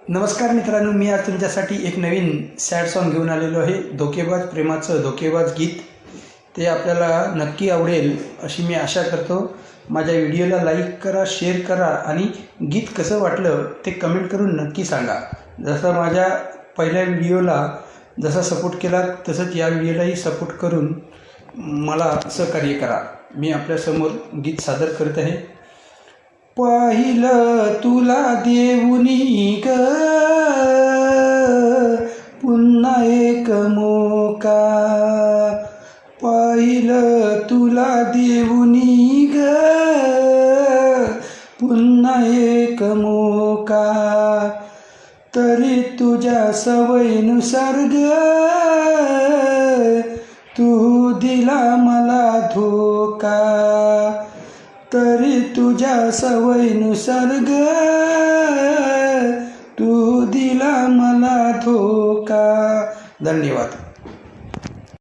नमस्कार मित्रांनो, मी आज तुमच्यासाठी एक नवीन सॅड सॉन्ग घेऊन आलेलो आहे. धोकेबाज प्रेमाचं धोकेबाज गीत. ते आपल्याला नक्की आवडेल अशी मी आशा करतो. माझ्या व्हिडिओला लाईक करा, शेअर करा आणि गीत कसं वाटलं ते कमेंट करून नक्की सांगा. जसं माझ्या पहिल्या व्हिडिओला जसा सपोर्ट केला तसंच या व्हिडिओलाही सपोर्ट करून मला सहकार्य करा. मी आपल्यासमोर गीत सादर करत आहे. पाहिलं तुला देऊनी ग पुन्हा एक मोका, पाहिलं तुला देऊनी ग पुन्हा एक मोका, तरी तुझ्या सवयीनुसार ग तू दिला मला धोका, तरी तुझ्या सवयीनुसार ग तू दिला मला धोका. धन्यवाद.